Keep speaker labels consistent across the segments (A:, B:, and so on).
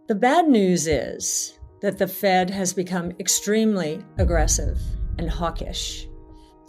A: The bad news is that the Fed has become extremely aggressive and hawkish.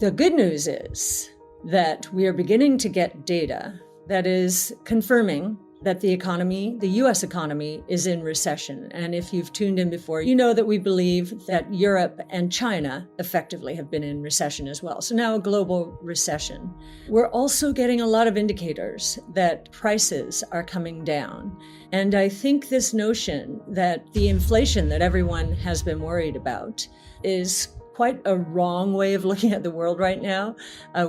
A: The good news is that we are beginning to get data that is confirming that the economy, the U.S. economy, is in recession. And if you've tuned in before, you know that we believe that Europe and China effectively have been in recession as well. So now a global recession. We're also getting a lot of indicators that prices are coming down. And I think this notion that the inflation that everyone has been worried about is quite a wrong way of looking at the world right now.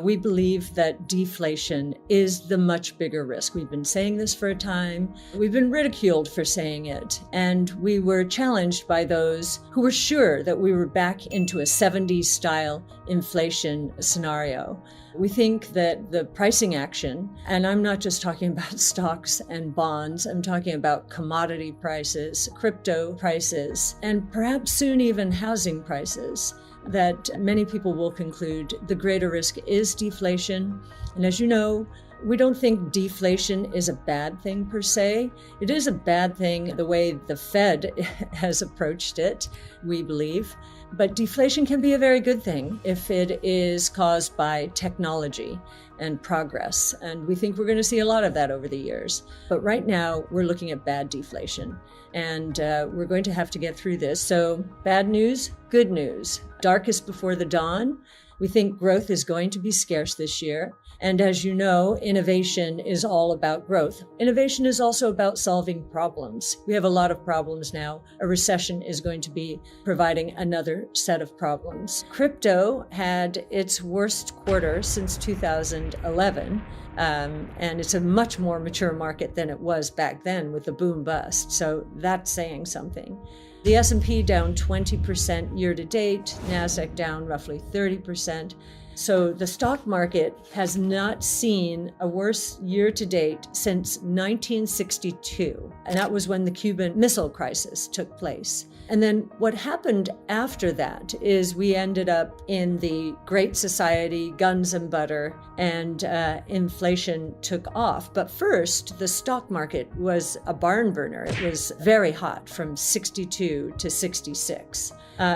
A: We believe that deflation is the much bigger risk. We've been saying this for a time. We've been ridiculed for saying it. And we were challenged by those who were sure that we were back into a 70s style inflation scenario. We think that the pricing action, and I'm not just talking about stocks and bonds, I'm talking about commodity prices, crypto prices, and perhaps soon even housing prices, that many people will conclude the greater risk is deflation. And as you know, we don't think deflation is a bad thing per se. It is a bad thing the way the Fed has approached it, we believe. But deflation can be a very good thing if it is caused by technology and progress. And we think we're going to see a lot of that over the years. But right now, we're looking at bad deflation. And we're going to have to get through this. So bad news, good news. Darkest before the dawn. We think growth is going to be scarce this year. And as you know, innovation is all about growth. Innovation is also about solving problems. We have a lot of problems now. A recession is going to be providing another set of problems. Crypto had its worst quarter since 2011. And it's a much more mature market than it was back then with the boom bust. So that's saying something. The S&P down 20% year to date, NASDAQ down roughly 30%. So the stock market has not seen a worse year to date since 1962. And that was when the Cuban Missile Crisis took place. And then what happened after that is we ended up in the Great Society, guns and butter, and inflation took off. But first, the stock market was a barn burner. It was very hot from 62 to 66.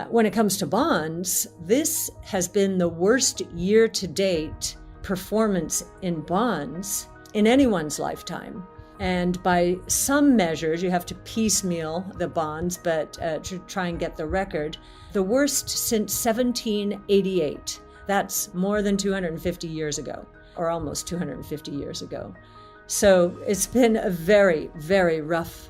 A: When it comes to bonds, this has been the worst year-to-date performance in bonds in anyone's lifetime. And by some measures, you have to piecemeal the bonds, but to try and get the record, the worst since 1788. That's more than 250 years ago, or almost 250 years ago. So it's been a very, very rough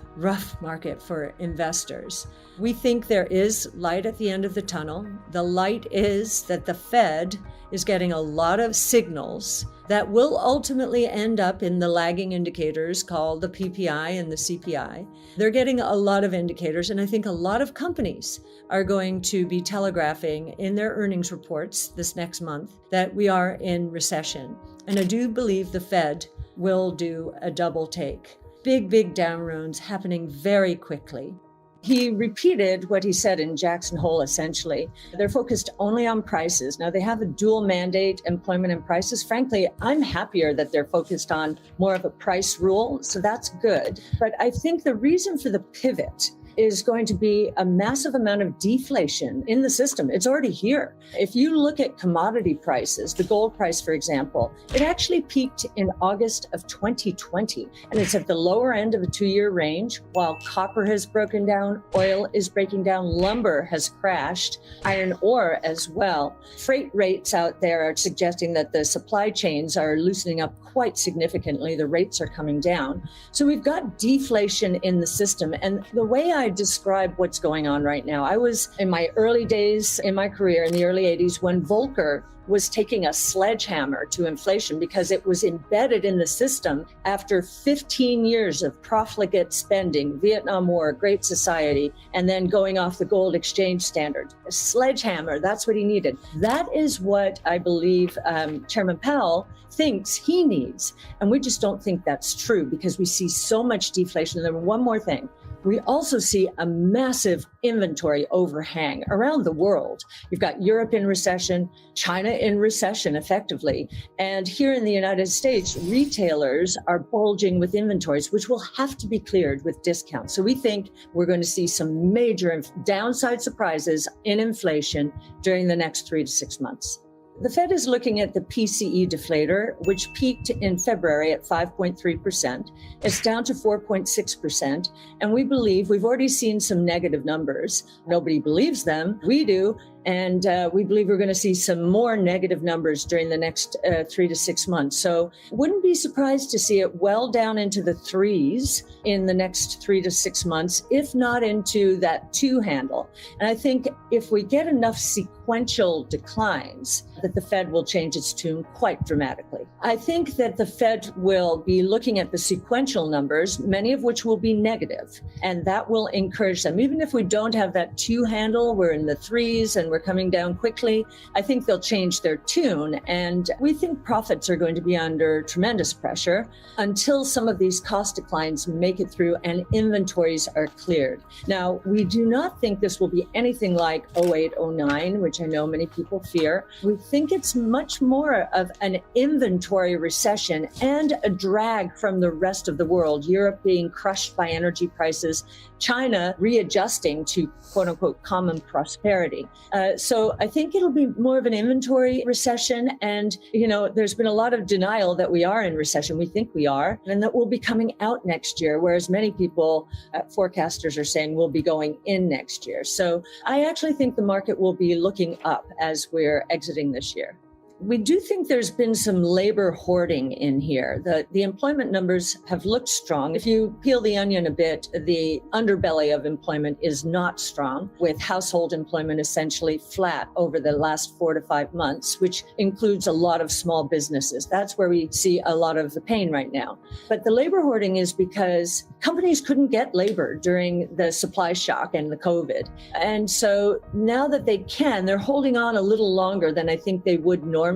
A: market for investors. We think there is light at the end of the tunnel. The light is that the Fed is getting a lot of signals that will ultimately end up in the lagging indicators called the PPI and the CPI. They're getting a lot of indicators, and I think a lot of companies are going to be telegraphing in their earnings reports this next month that we are in recession. And I do believe the Fed will do a double take. Big down rounds happening very quickly. He repeated what he said in Jackson Hole, essentially. They're focused only on prices. Now, they have a dual mandate, employment and prices. Frankly, I'm happier that they're focused on more of a price rule, so that's good. But I think the reason for the pivot is going to be a massive amount of deflation in the system. It's already here. If you look at commodity prices, the gold price, for example, it actually peaked in August of 2020, and it's at the lower end of a 2-year range, while copper has broken down, oil is breaking down, lumber has crashed, iron ore as well. Freight rates out there are suggesting that the supply chains are loosening up quite significantly. The rates are coming down. So we've got deflation in the system. And the way I describe what's going on right now, I was in my early days in my career in the early 80s when Volcker was taking a sledgehammer to inflation because it was embedded in the system after 15 years of profligate spending, Vietnam War, Great Society, and then going off the gold exchange standard. A sledgehammer, that's what he needed. That is what I believe Chairman Powell thinks he needs. And we just don't think that's true because we see so much deflation. And then one more thing. We also see a massive inventory overhang around the world. You've got Europe in recession, China in recession effectively. And here in the United States, retailers are bulging with inventories, which will have to be cleared with discounts. So we think we're going to see some major downside surprises in inflation during the next 3 to 6 months. The Fed is looking at the PCE deflator, which peaked in February at 5.3%. It's down to 4.6%. And we believe we've already seen some negative numbers. Nobody believes them. We do. And we believe we're going to see some more negative numbers during the next 3 to 6 months. So wouldn't be surprised to see it well down into the threes in the next 3 to 6 months, if not into that 2 handle. And I think if we get enough sequential declines, that the Fed will change its tune quite dramatically. I think that the Fed will be looking at the sequential numbers, many of which will be negative, and that will encourage them. Even if we don't have that 2 handle, we're in the threes and we're coming down quickly, I think they'll change their tune. And we think profits are going to be under tremendous pressure until some of these cost declines make it through and inventories are cleared. Now, we do not think this will be anything like 08, 09, which I know many people fear. We think it's much more of an inventory recession and a drag from the rest of the world, Europe being crushed by energy prices, China readjusting to quote unquote common prosperity. So I think it'll be more of an inventory recession. And, there's been a lot of denial that we are in recession. We think we are, and that we'll be coming out next year, whereas many people, forecasters are saying we'll be going in next year. So I actually think the market will be looking up as we're exiting this year. We do think there's been some labor hoarding in here. The employment numbers have looked strong. If you peel the onion a bit, the underbelly of employment is not strong, with household employment essentially flat over the last 4 to 5 months, which includes a lot of small businesses. That's where we see a lot of the pain right now. But the labor hoarding is because companies couldn't get labor during the supply shock and the COVID. And so now that they can, they're holding on a little longer than I think they would normally.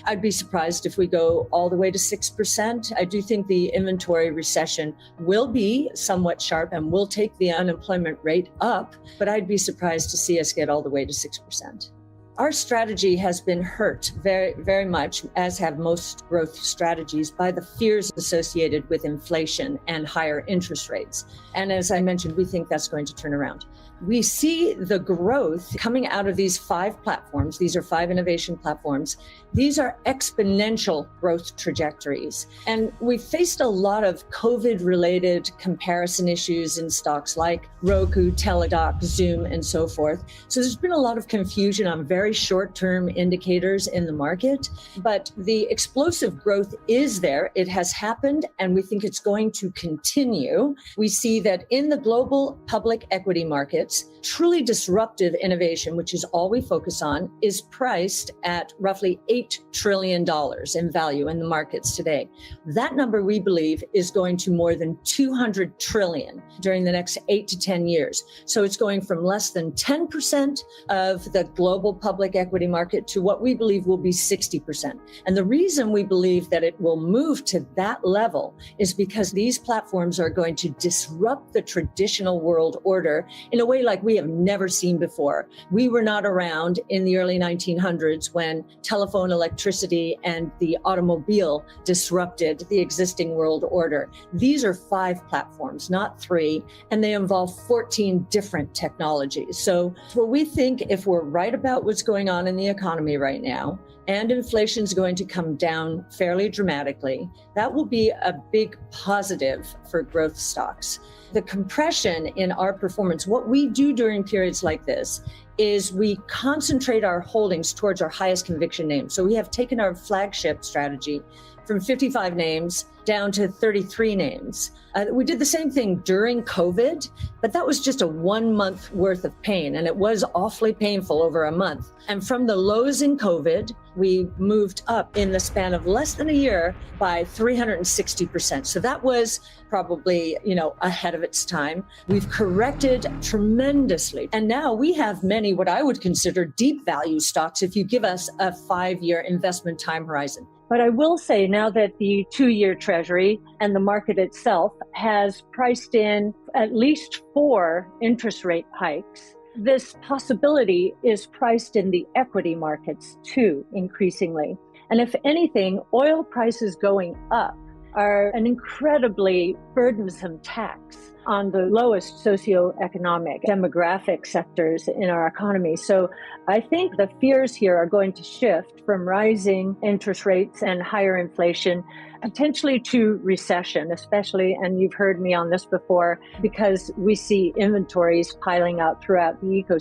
A: I'd be surprised if we go all the way to 6%. I do think the inventory recession will be somewhat sharp and will take the unemployment rate up, but I'd be surprised to see us get all the way to 6%. Our strategy has been hurt very, very much, as have most growth strategies, by the fears associated with inflation and higher interest rates. And as I mentioned, we think that's going to turn around. We see the growth coming out of these 5 platforms. These are 5 innovation platforms. These are exponential growth trajectories. And we faced a lot of COVID-related comparison issues in stocks like Roku, Teladoc, Zoom, and so forth. So there's been a lot of confusion on very short-term indicators in the market. But the explosive growth is there. It has happened, and we think it's going to continue. We see that in the global public equity market, truly disruptive innovation, which is all we focus on, is priced at roughly $8 trillion in value in the markets today. That number, we believe, is going to more than 200 trillion during the next 8 to 10 years. So it's going from less than 10% of the global public equity market to what we believe will be 60%. And the reason we believe that it will move to that level is because these platforms are going to disrupt the traditional world order in a way like we have never seen before. We were not around in the early 1900s when telephone, electricity, and the automobile disrupted the existing world order. These are 5 platforms, not 3, and they involve 14 different technologies. So what we think, if we're right about what's going on in the economy right now, and inflation is going to come down fairly dramatically, that will be a big positive for growth stocks. The compression in our performance, what we do during periods like this is we concentrate our holdings towards our highest conviction names. So we have taken our flagship strategy from 55 names down to 33 names. We did the same thing during COVID, but that was just a 1 month worth of pain, and it was awfully painful over a month. And from the lows in COVID, we moved up in the span of less than a year by 360%. So that was probably, ahead of its time. We've corrected tremendously. And now we have many, what I would consider deep value stocks if you give us a 5-year investment time horizon. But I will say now that the 2-year Treasury and the market itself has priced in at least 4 interest rate hikes,
B: This possibility is priced in the equity markets too, increasingly. And if anything, oil prices going up are an incredibly burdensome tax on the lowest socioeconomic demographic sectors in our economy. So I think the fears here are going to shift from rising interest rates and higher inflation potentially to recession, especially, and you've heard me on this before, because we see inventories piling up throughout the ecosystem.